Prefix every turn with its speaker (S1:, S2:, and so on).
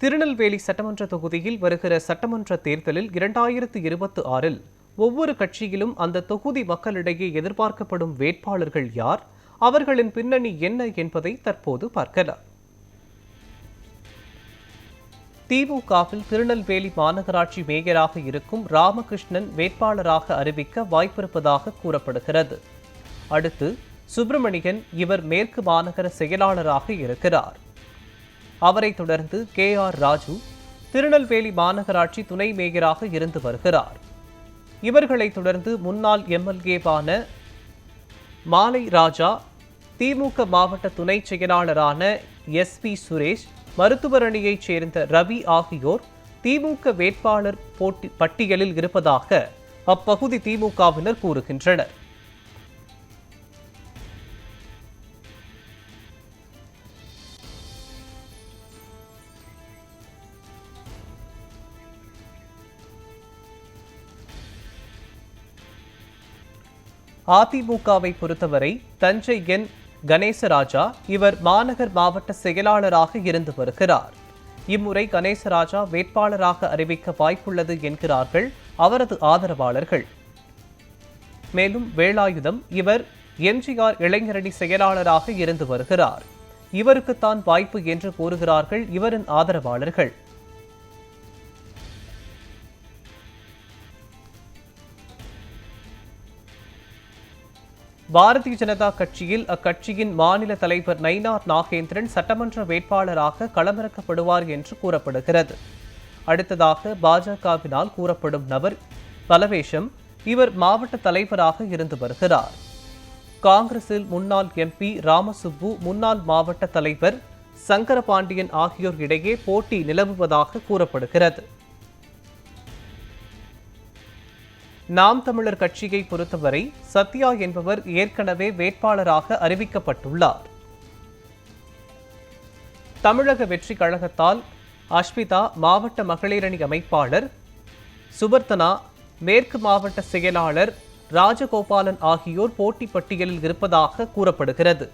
S1: திருநெல்வேலி சட்டமன்ற தொகுதியில் வருகிற சட்டமன்ற தேர்தலில் 2026 ஒவ்வொரு கட்சியிலும் அந்த தொகுதி மக்களிடையே எதிர்பார்க்கப்படும் வேட்பாளர்கள் யார், அவர்களின் பின்னணி என்ன என்பதை தற்போது பார்க்கலாம். திமுகவில் திருநெல்வேலி மாநகராட்சி மேயராக இருக்கும் ராமகிருஷ்ணன் வேட்பாளராக அறிவிக்க வாய்ப்பிருப்பதாக கூறப்படுகிறது. அடுத்து சுப்பிரமணியன், இவர் மேற்கு மாநகர செயலாளராக இருக்கிறார். அவரை தொடர்ந்து KR ராஜு திருநெல்வேலி மாநகராட்சி துணை மேயராக இருந்து வருகிறார். இவர்களை தொடர்ந்து முன்னாள் MLA-வான மாலை ராஜா, திமுக மாவட்ட துணை செயலாளரான SP சுரேஷ், மருத்துவர் அணியைச் சேர்ந்த ரவி ஆகியோர் திமுக வேட்பாளர் பட்டியலில் இருப்பதாக அப்பகுதி திமுகவினர் கூறுகின்றனர். அதிமுகவை பொறுத்தவரை தஞ்சை கணேசராஜா, இவர் மாநகர் மாவட்ட செயலாளராக இருந்து வருகிறார். இம்முறை கணேசராஜா வேட்பாளராக அறிவிக்க வாய்ப்புள்ளது என்கிறார்கள் அவரது ஆதரவாளர்கள். மேலும் வேலாயுதம், இவர் MGR இளைஞரணி செயலாளராக இருந்து வருகிறார். இவருக்குத்தான் வாய்ப்பு என்று கூறுகிறார்கள் இவரின் ஆதரவாளர்கள். பாரதிய ஜனதா கட்சியில் அக்கட்சியின் மாநில தலைவர் நயினார் நாகேந்திரன் சட்டமன்ற வேட்பாளராக களமிறக்கப்படுவார் என்று கூறப்படுகிறது. அடுத்ததாக பாஜகவினால் கூறப்படும் நபர் பலவேஷம், இவர் மாவட்ட தலைவராக இருந்து வருகிறார். காங்கிரஸில் முன்னாள் MP ராமசுப்பு, முன்னாள் மாவட்ட தலைவர் சங்கரபாண்டியன் ஆகியோர் இடையே போட்டி நிலவுவதாக கூறப்படுகிறது. நாம் தமிழர் கட்சியை பொறுத்தவரை சத்யா என்பவர் ஏற்கனவே வேட்பாளராக அறிவிக்கப்பட்டுள்ளார். தமிழக வெற்றி கழகத்தால் அஷ்மிதா மாவட்ட மகளிரணி அமைப்பாளர், சுபர்த்தனா மேற்கு மாவட்ட செயலாளர் ராஜகோபாலன் ஆகியோர் போட்டி பட்டியலில் இருப்பதாக கூறப்படுகிறது.